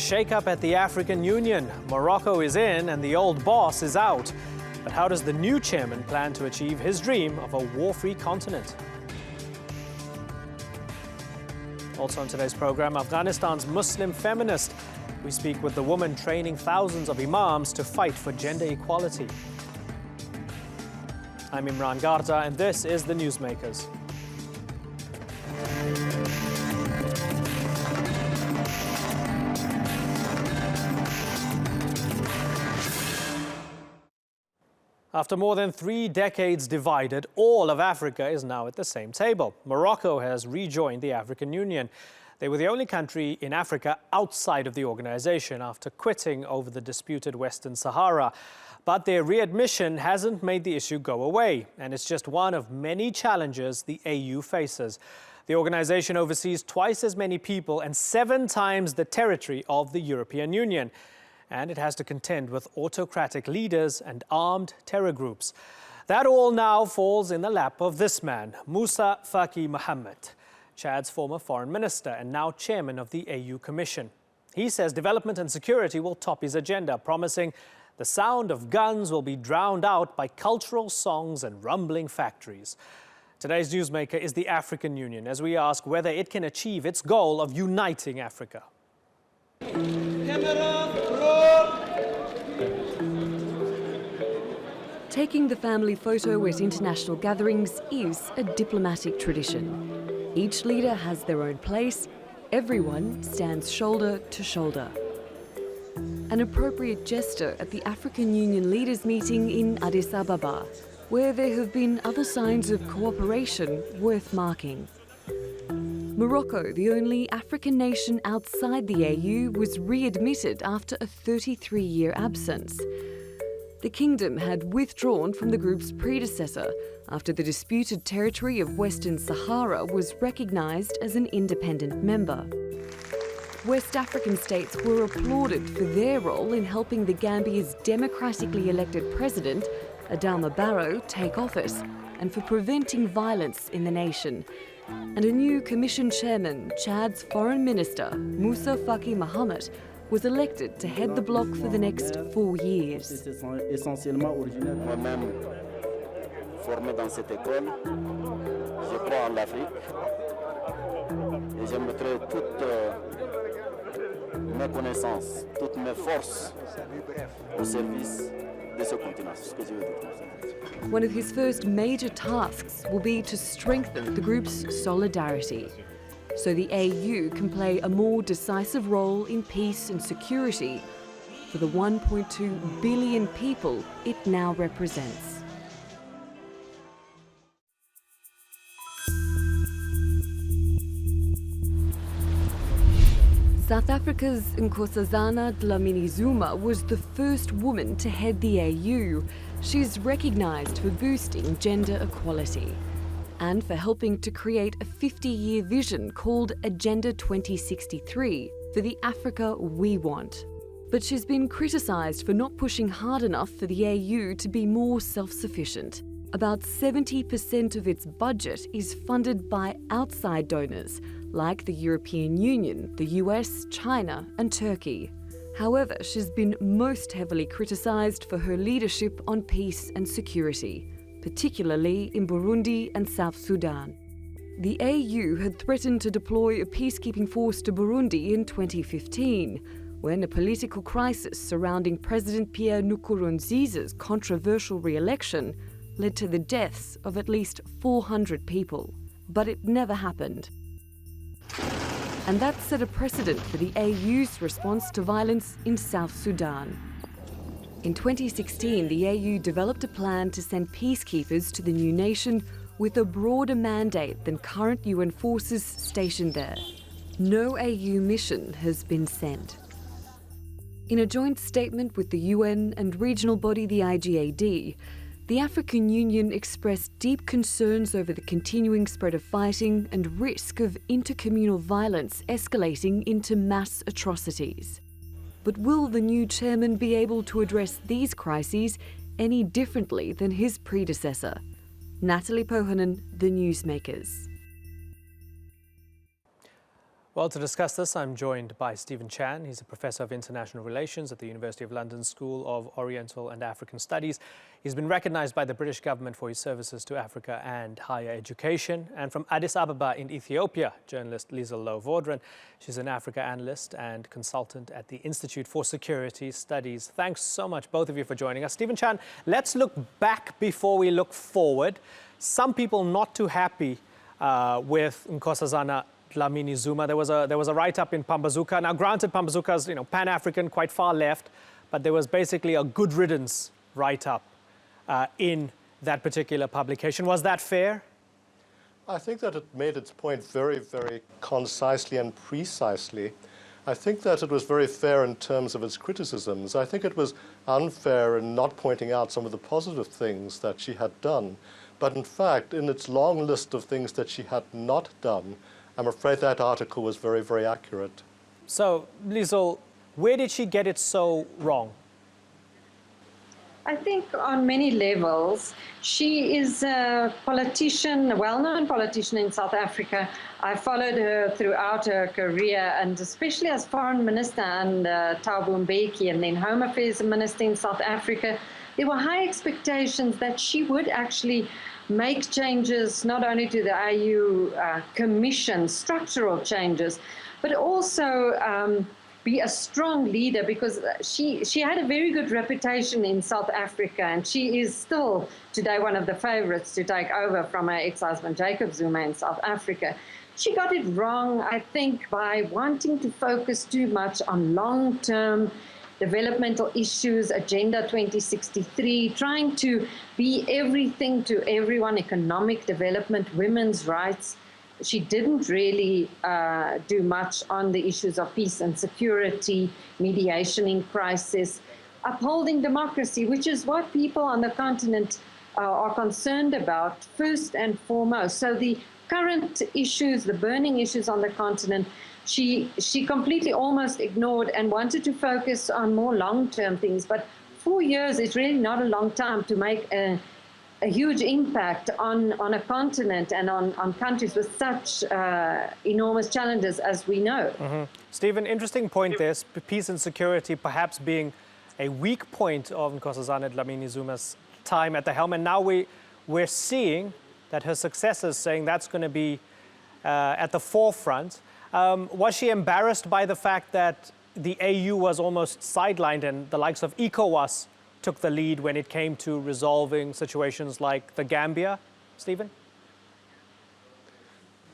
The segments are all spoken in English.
shake-up at the African Union. Morocco is in and the old boss is out. But how does the new chairman plan to achieve his dream of a war-free continent? Also on today's program, Afghanistan's Muslim feminist. We speak with the woman training thousands of imams to fight for gender equality. I'm Imran Garda and this is the Newsmakers. After more than 3 decades divided, all of Africa is now at the same table. Morocco has rejoined the African Union. They were the only country in Africa outside of the organization after quitting over the disputed Western Sahara. But their readmission hasn't made the issue go away, and it's just one of many challenges the AU faces. The organization oversees twice as many people and 7 times the territory of the European Union. And it has to contend with autocratic leaders and armed terror groups. That all now falls in the lap of this man, Moussa Faki Mohammed, Chad's former foreign minister and now chairman of the AU Commission. He says development and security will top his agenda, promising the sound of guns will be drowned out by cultural songs and rumbling factories. Today's newsmaker is the African Union, as we ask whether it can achieve its goal of uniting Africa. Taking the family photo at international gatherings is a diplomatic tradition. Each leader has their own place. Everyone stands shoulder to shoulder. An appropriate gesture at the African Union leaders meeting in Addis Ababa, where there have been other signs of cooperation worth marking. Morocco, the only African nation outside the AU, was readmitted after a 33-year absence. The kingdom had withdrawn from the group's predecessor after the disputed territory of Western Sahara was recognised as an independent member. West African states were applauded for their role in helping the Gambia's democratically elected president, Adama Barrow, take office and for preventing violence in the nation. And a new commission chairman, Chad's foreign minister, Moussa Faki Mohammed, was elected to head the bloc for the next 4 years. Moi-même, formé dans cette école, je crois en l'Afrique et je mettrai toutes mes connaissances, toutes mes forces au service de ce continent. C'est ce que je veux dire. One of his first major tasks will be to strengthen the group's solidarity, so the AU can play a more decisive role in peace and security for the 1.2 billion people it now represents. South Africa's Nkosazana Dlamini-Zuma was the first woman to head the AU. She's recognised for boosting gender equality and for helping to create a 50-year vision called Agenda 2063 for the Africa we want. But she's been criticised for not pushing hard enough for the AU to be more self-sufficient. About 70% of its budget is funded by outside donors, like the European Union, the US, China and Turkey. However, she's been most heavily criticised for her leadership on peace and security, particularly in Burundi and South Sudan. The AU had threatened to deploy a peacekeeping force to Burundi in 2015, when a political crisis surrounding President Pierre Nkurunziza's controversial re-election led to the deaths of at least 400 people. But it never happened. And that set a precedent for the AU's response to violence in South Sudan. In 2016, the AU developed a plan to send peacekeepers to the new nation with a broader mandate than current UN forces stationed there. No AU mission has been sent. In a joint statement with the UN and regional body the IGAD, the African Union expressed deep concerns over the continuing spread of fighting and risk of intercommunal violence escalating into mass atrocities. But will the new chairman be able to address these crises any differently than his predecessor? Natalie Pohanen, The Newsmakers. Well, to discuss this, I'm joined by Stephen Chan. He's a professor of international relations at the University of London School of Oriental and African Studies. He's been recognized by the British government for his services to Africa and higher education. And from Addis Ababa in Ethiopia, journalist Louw-Vaudran. She's an Africa analyst and consultant at the Institute for Security Studies. Thanks so much, both of you, for joining us. Stephen Chan, let's look back before we look forward. Some people not too happy with Nkosazana Dlamini-Zuma. There was a write-up in Pambazuka. Now, granted, Pambazuka's Pan-African, quite far left, but there was basically a good riddance write-up in that particular publication. Was that fair? I think that it made its point very, very concisely and precisely. I think that it was very fair in terms of its criticisms. I think it was unfair in not pointing out some of the positive things that she had done. But in fact, in its long list of things that she had not done, I'm afraid that article was very, very accurate. So, Liesl, where did she get it so wrong? I think on many levels. She is a politician, a well-known politician in South Africa. I followed her throughout her career, and especially as foreign minister and Thabo Mbeki, and then Home Affairs Minister in South Africa. There were high expectations that she would actually make changes not only to the AU Commission, structural changes, but also be a strong leader, because she had a very good reputation in South Africa, and she is still today one of the favorites to take over from her ex-husband Jacob Zuma in South Africa. She got it wrong, I think, by wanting to focus too much on long-term developmental issues, Agenda 2063, trying to be everything to everyone, economic development, women's rights. She didn't really do much on the issues of peace and security, mediation in crisis, upholding democracy, which is what people on the continent are concerned about first and foremost. So the current issues, the burning issues on the continent, she completely almost ignored and wanted to focus on more long-term things. But 4 years is really not a long time to make a huge impact on a continent and on countries with such enormous challenges as we know. Mm-hmm. Stephen, interesting point there, peace and security perhaps being a weak point of Nkosazana Dlamini-Zuma's time at the helm. And now we're seeing that her successors saying that's going to be at the forefront. Was she embarrassed by the fact that the AU was almost sidelined and the likes of ECOWAS took the lead when it came to resolving situations like the Gambia? Stephen?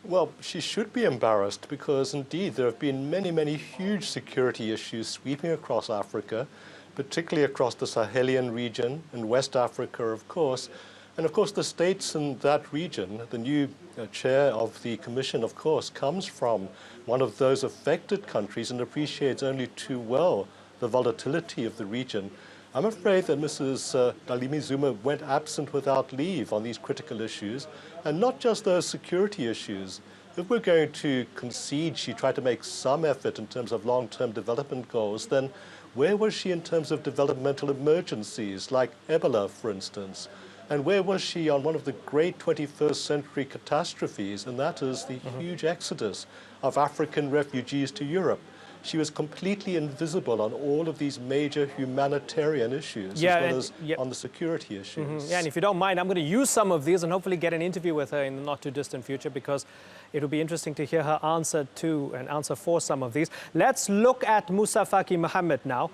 Well, she should be embarrassed, because indeed there have been many, many huge security issues sweeping across Africa, particularly across the Sahelian region and West Africa, of course. And of course, the states in that region, the new chair of the commission, of course, comes from one of those affected countries and appreciates only too well the volatility of the region. I'm afraid that Mrs. Dlamini-Zuma went absent without leave on these critical issues, and not just those security issues. If we're going to concede she tried to make some effort in terms of long-term development goals, then where was she in terms of developmental emergencies, like Ebola, for instance? And where was she on one of the great 21st century catastrophes, and that is the huge exodus of African refugees to Europe? She was completely invisible on all of these major humanitarian issues, as well as on the security issues. Yeah, and if you don't mind, I'm going to use some of these and hopefully get an interview with her in the not too distant future, because it will be interesting to hear her answer to and answer for some of these. Let's look at Moussa Faki Mohammed now.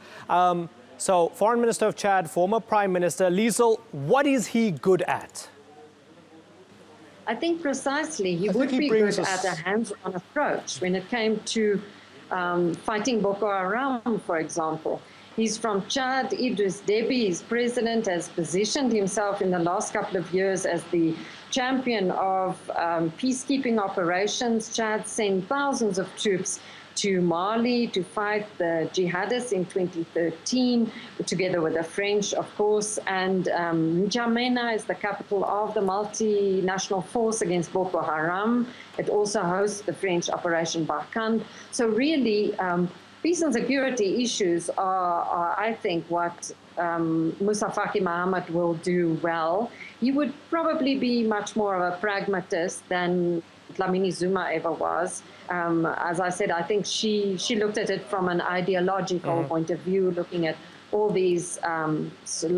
So, Foreign Minister of Chad, former Prime Minister. Liesl, what is he good at? I think precisely he would be good at a hands-on approach when it came to fighting Boko Haram, for example. He's from Chad. Idris Deby, his president, has positioned himself in the last couple of years as the champion of peacekeeping operations. Chad sent thousands of troops to Mali to fight the jihadists in 2013, together with the French, of course. And N'Djamena is the capital of the multinational force against Boko Haram. It also hosts the French Operation Barkhane. So really, peace and security issues are I think, what Moussa Faki Mahamat will do well. He would probably be much more of a pragmatist than Dlamini-Zuma ever was. As I said, I think she looked at it from an ideological point of view, looking at all these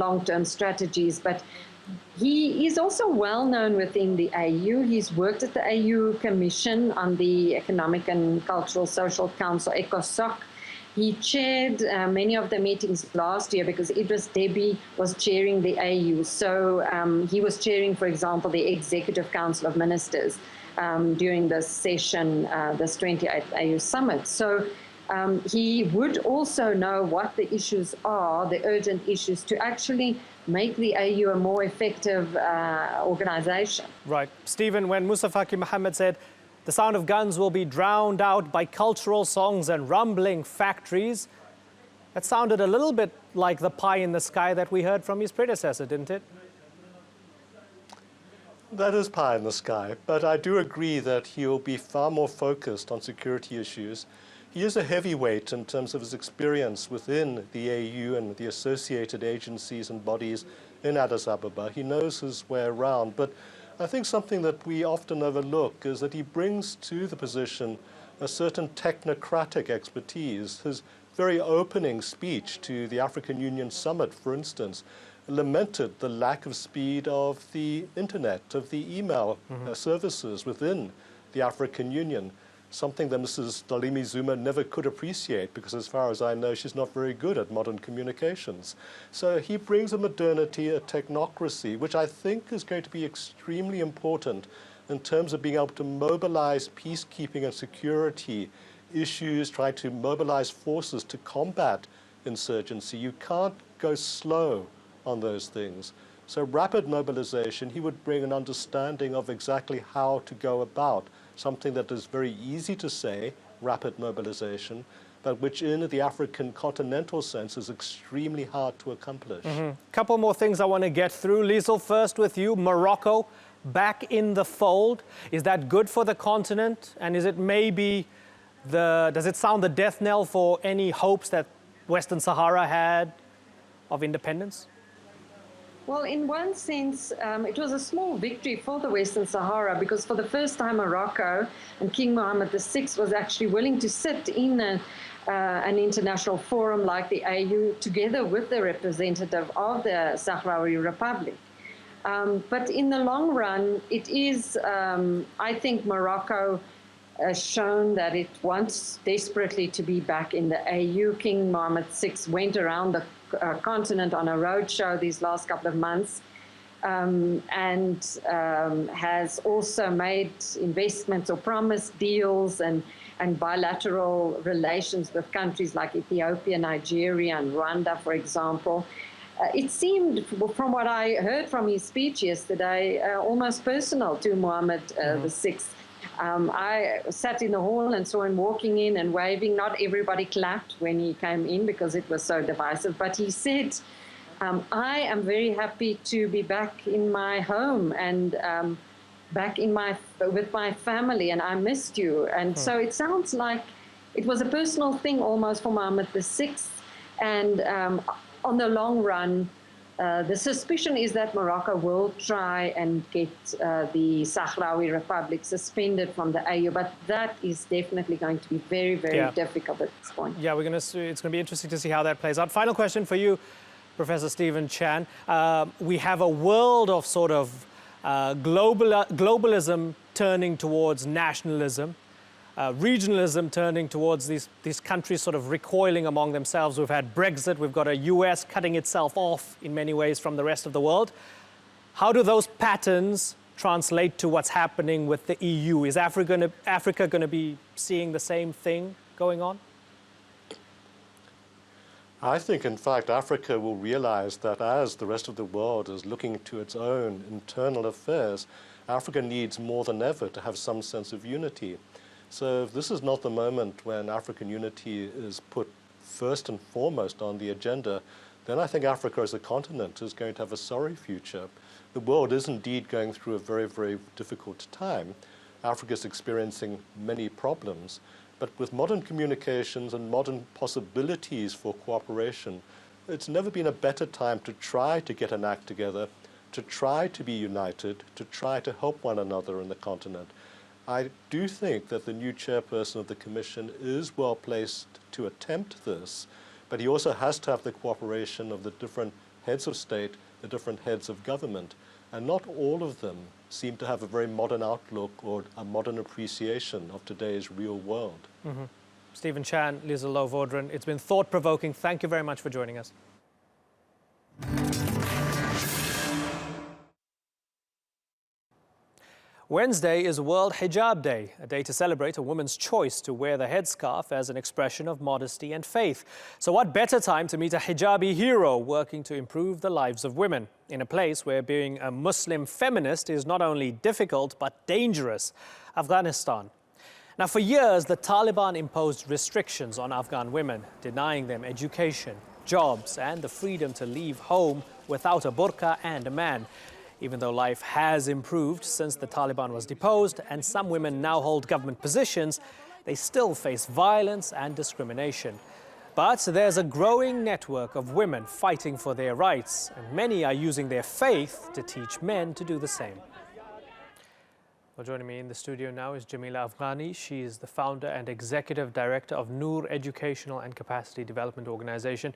long-term strategies. But he is also well known within the AU. He's worked at the AU Commission on the Economic and Cultural Social Council, ECOSOC. He chaired many of the meetings last year because Idris Deby was chairing the AU. So he was chairing, for example, the Executive Council of Ministers during this session, this 28th AU Summit. So he would also know what the issues are, the urgent issues, to actually make the AU a more effective organization. Right. Stephen, when Moussa Faki Mahamat said, the sound of guns will be drowned out by cultural songs and rumbling factories, that sounded a little bit like the pie in the sky that we heard from his predecessor, didn't it? That is pie in the sky, but I do agree that he'll be far more focused on security issues. He is a heavyweight in terms of his experience within the AU and the associated agencies and bodies in Addis Ababa. He knows his way around, but I think something that we often overlook is that he brings to the position a certain technocratic expertise. His very opening speech to the African Union Summit, for instance, lamented the lack of speed of the internet, of the email services within the African Union, something that Mrs. Dlamini-Zuma never could appreciate because, as far as I know, she's not very good at modern communications. So he brings a modernity, a technocracy, which I think is going to be extremely important in terms of being able to mobilize peacekeeping and security issues, try to mobilize forces to combat insurgency. You can't go slow on those things. So rapid mobilization, he would bring an understanding of exactly how to go about something that is very easy to say, rapid mobilization, but which in the African continental sense is extremely hard to accomplish. Couple more things I want to get through. Liesl, first with you. Morocco back in the fold. Is that good for the continent? And is it maybe does it sound the death knell for any hopes that Western Sahara had of independence? Well, in one sense, it was a small victory for the Western Sahara because for the first time Morocco and King Mohammed VI was actually willing to sit in an international forum like the AU together with the representative of the Sahrawi Republic. But in the long run, it is, I think Morocco has shown that it wants desperately to be back in the AU. King Mohammed VI went around the continent on a roadshow these last couple of months and has also made investments or promised deals and bilateral relations with countries like Ethiopia, Nigeria, and Rwanda, for example. It seemed, from what I heard from his speech yesterday, almost personal to Mohammed VI. I sat in the hall and saw him walking in and waving. Not everybody clapped when he came in because it was so divisive. But he said, I am very happy to be back in my home and back in with my family, and I missed you. And so it sounds like it was a personal thing almost for Mohammed VI. And on the long run, the suspicion is that Morocco will try and get the Sahrawi Republic suspended from the AU, but that is definitely going to be very, very difficult at this point. Yeah, it's going to be interesting to see how that plays out. Final question for you, Professor Stephen Chan. We have a world of sort of globalism turning towards nationalism. Regionalism turning towards these countries sort of recoiling among themselves. We've had Brexit, we've got a US cutting itself off in many ways from the rest of the world. How do those patterns translate to what's happening with the EU? Is Africa going to be seeing the same thing going on? I think, in fact, Africa will realize that as the rest of the world is looking to its own internal affairs, Africa needs more than ever to have some sense of unity. So if this is not the moment when African unity is put first and foremost on the agenda, then I think Africa as a continent is going to have a sorry future. The world is indeed going through a very, very difficult time. Africa is experiencing many problems. But with modern communications and modern possibilities for cooperation, it's never been a better time to try to get an act together, to try to be united, to try to help one another in the continent. I do think that the new chairperson of the Commission is well placed to attempt this, but he also has to have the cooperation of the different heads of state, the different heads of government, and not all of them seem to have a very modern outlook or a modern appreciation of today's real world. Mm-hmm. Stephen Chan, Lisa Louw-Vaudran, it's been thought-provoking. Thank you very much for joining us. Wednesday is World Hijab Day, a day to celebrate a woman's choice to wear the headscarf as an expression of modesty and faith. So what better time to meet a hijabi hero working to improve the lives of women in a place where being a Muslim feminist is not only difficult but dangerous, Afghanistan. Now, for years, the Taliban imposed restrictions on Afghan women, denying them education, jobs, and the freedom to leave home without a burqa and a man. Even though life has improved since the Taliban was deposed and some women now hold government positions, they still face violence and discrimination. But there's a growing network of women fighting for their rights, and many are using their faith to teach men to do the same. Well, joining me in the studio now is Jamila Afghani. She is the founder and executive director of Noor Educational and Capacity Development Organization.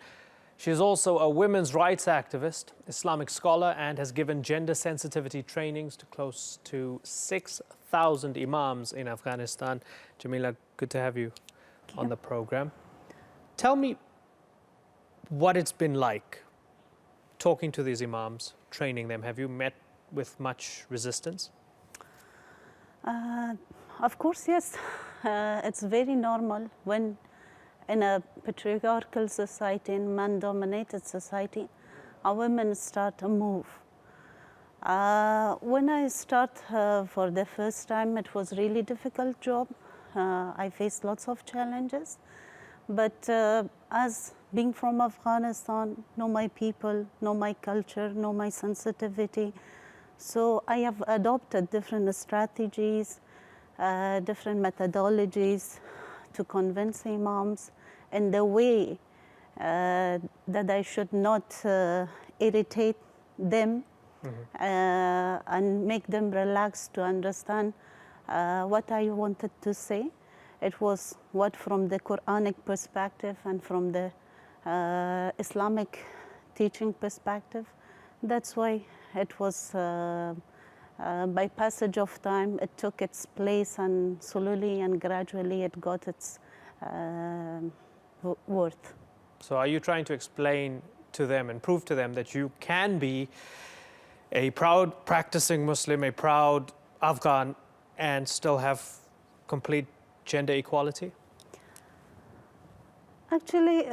She is also a women's rights activist, Islamic scholar, and has given gender sensitivity trainings to close to 6,000 imams in Afghanistan. Jamila, good to have you on the program. Tell me what it's been like talking to these imams, training them. Have you met with much resistance? Of course, yes. It's very normal when in a patriarchal society, in man-dominated society, our women start to move. When I start for the first time, it was really difficult job. I faced lots of challenges. But as being from Afghanistan, know my people, know my culture, know my sensitivity, so I have adopted different strategies, different methodologies to convince imams in the way that I should not irritate them and make them relax to understand what I wanted to say. It was what from the Quranic perspective and from the Islamic teaching perspective. That's why it was by passage of time, it took its place, and slowly and gradually it got its worth. So are you trying to explain to them and prove to them that you can be a proud practicing Muslim, a proud Afghan, and still have complete gender equality? Actually,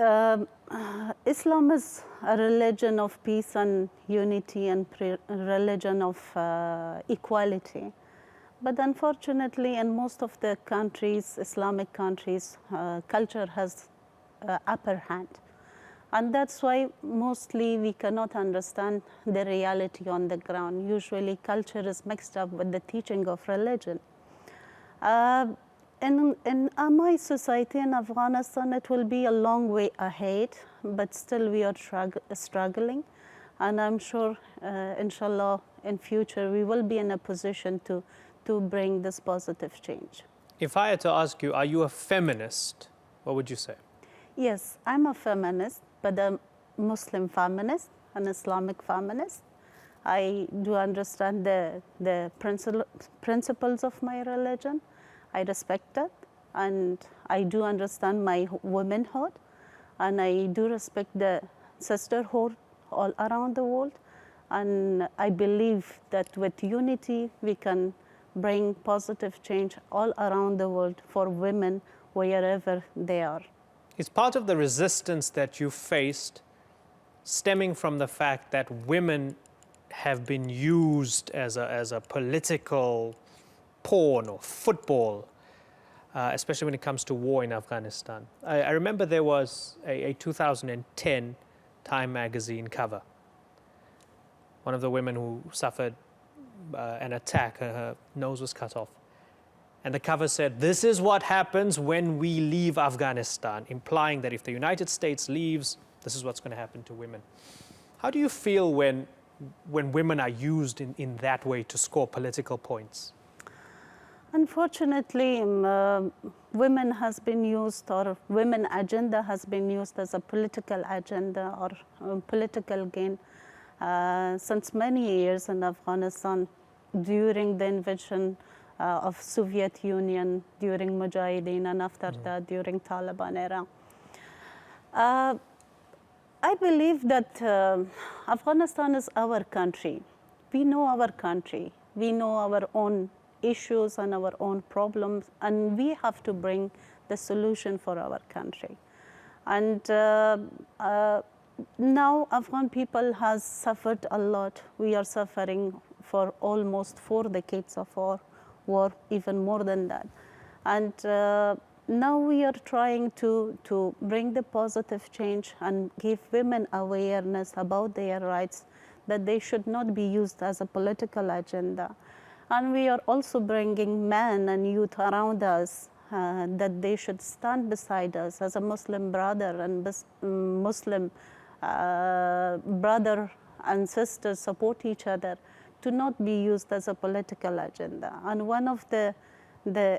Islam is a religion of peace and unity and religion of equality. But unfortunately, in most of the countries, Islamic countries, culture has upper hand. And that's why mostly we cannot understand the reality on the ground. Usually culture is mixed up with the teaching of religion. In my society in Afghanistan, it will be a long way ahead, but still we are struggling. And I'm sure, inshallah, in future, we will be in a position to bring this positive change. If I had to ask you, are you a feminist? What would you say? Yes, I'm a feminist, but a Muslim feminist, an Islamic feminist. I do understand the principles of my religion. I respect that, and I do understand my womanhood, and I do respect the sisterhood all around the world. And I believe that with unity, we can bring positive change all around the world for women, wherever they are. Is part of the resistance that you faced stemming from the fact that women have been used as a political pawn or football, especially when it comes to war in Afghanistan? I remember there was a 2010 Time magazine cover. One of the women who suffered an attack, her nose was cut off. And the cover said, "This is what happens when we leave Afghanistan," implying that if the United States leaves, this is what's going to happen to women. How do you feel when women are used in that way to score political points? Unfortunately, women has been used, or women agenda has been used as a political agenda or political gain since many years in Afghanistan, during the invasion of Soviet Union, during Mujahideen, and after that during Taliban era. I believe that Afghanistan is our country. We know our country. We know our own issues and our own problems, and we have to bring the solution for our country. And now Afghan people has suffered a lot. We are suffering for almost 4 decades of war, even more than that. And now we are trying to bring the positive change and give women awareness about their rights, that they should not be used as a political agenda. And we are also bringing men and youth around us, that they should stand beside us as a Muslim brother and Muslim brother and sisters support each other, to not be used as a political agenda. And one of the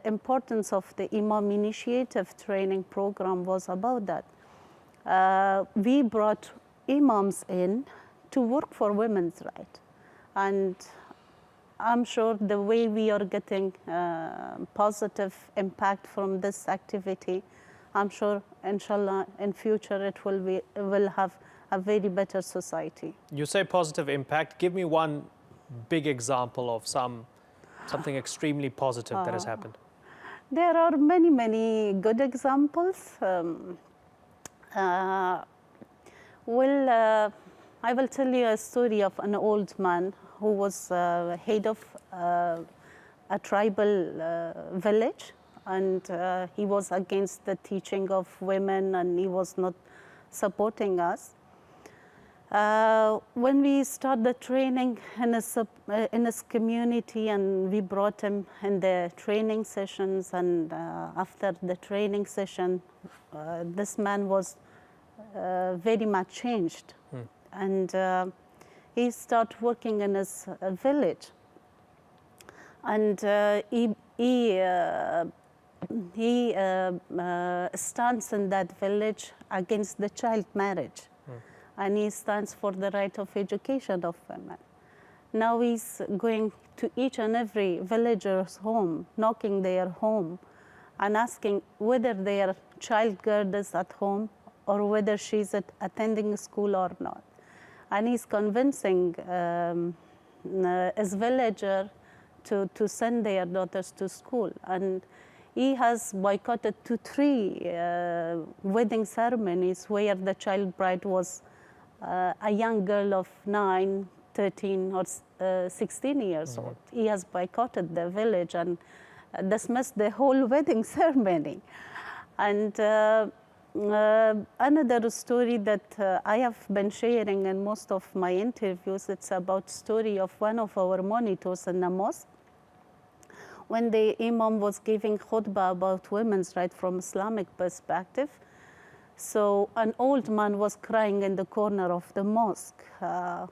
importance of the Imam Initiative training program was about that. We brought imams in to work for women's rights. And I'm sure the way we are getting positive impact from this activity, I'm sure, inshallah, in future it will have a very better society. You say positive impact. Give me one big example of something extremely positive that has happened. There are many, many good examples. I will tell you a story of an old man who was head of a tribal village, and he was against the teaching of women, and he was not supporting us. When we started the training in his community, and we brought him in the training sessions, and after the training session, this man was very much changed. And he started working in his village. And he stands in that village against the child marriage. And he stands for the right of education of women. Now he's going to each and every villager's home, knocking their home, and asking whether their child girl is at home or whether she's attending school or not. And he's convincing his villager to send their daughters to school. And he has boycotted 2 or 3 wedding ceremonies where the child bride was a young girl of 9, 13, or 16 years old. He has boycotted the village and dismissed the whole wedding ceremony. And another story that I have been sharing in most of my interviews, it's about story of one of our monitors in the mosque. When the imam was giving khutbah about women's rights from Islamic perspective, so an old man was crying in the corner of the mosque.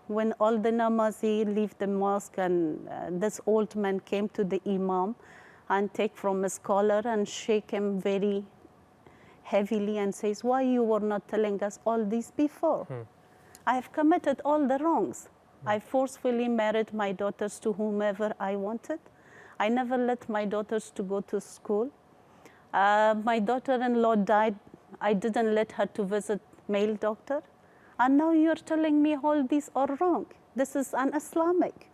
When all the namazi leave the mosque, and this old man came to the imam and take from his collar and shake him very heavily and says, "Why you were not telling us all this before? I have committed all the wrongs. I forcefully married my daughters to whomever I wanted. I never let my daughters to go to school. My daughter-in-law died. I didn't let her to visit male doctor. And now you're telling me all these are wrong. This is un-Islamic.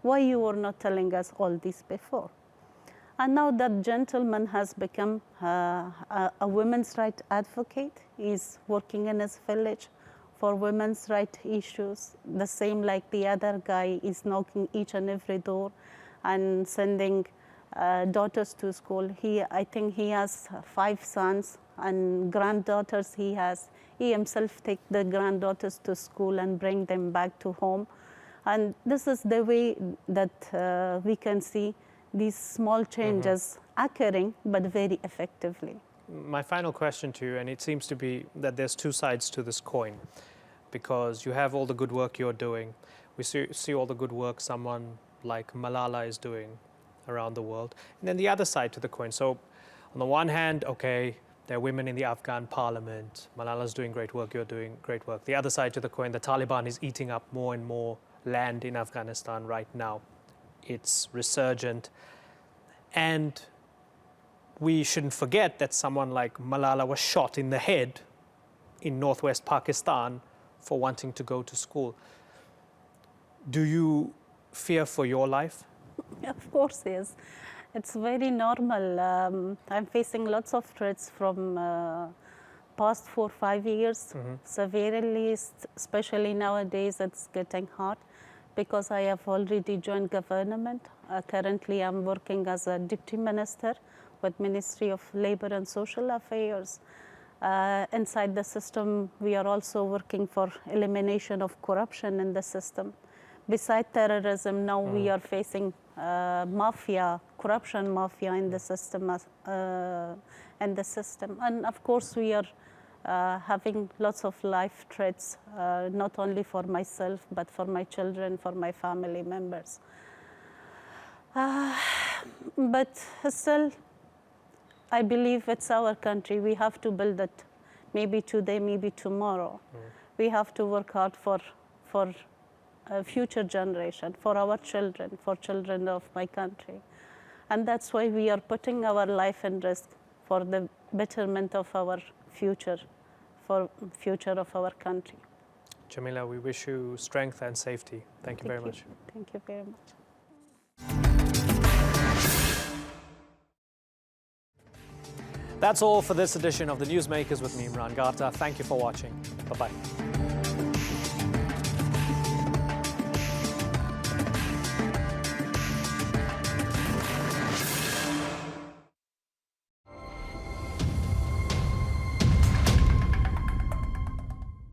Why you were not telling us all this before?" And now that gentleman has become a women's rights advocate. He's working in his village for women's rights issues. The same like the other guy is knocking each and every door and sending daughters to school. I think he has 5 sons and granddaughters he has. He himself takes the granddaughters to school and bring them back to home. And this is the way that we can see these small changes occurring, but very effectively. My final question to you, and it seems to be that there's two sides to this coin, because you have all the good work you're doing. We see all the good work someone like Malala is doing around the world. And then the other side to the coin. So on the one hand, okay, there are women in the Afghan parliament. Malala's doing great work, you're doing great work. The other side to the coin, the Taliban is eating up more and more land in Afghanistan right now. It's resurgent. And we shouldn't forget that someone like Malala was shot in the head in northwest Pakistan for wanting to go to school. Do you fear for your life? Of course, yes. It's very normal. I'm facing lots of threats from past 4 or 5 years. Severely, especially nowadays, it's getting hard because I have already joined government. Currently, I'm working as a deputy minister with Ministry of Labor and Social Affairs. Inside the system, we are also working for elimination of corruption in the system. Besides terrorism, now we are facing mafia, corruption mafia in the system. And of course, we are having lots of life threats, not only for myself, but for my children, for my family members. But still, I believe it's our country. We have to build it, maybe today, maybe tomorrow. We have to work hard for a future generation, for our children, for children of my country. And that's why we are putting our life in risk for the betterment of our future, for future of our country. Jamila, we wish you strength and safety. Thank you very much. Thank you very much. That's all for this edition of the Newsmakers with me, Imran Garta. Thank you for watching. Bye-bye.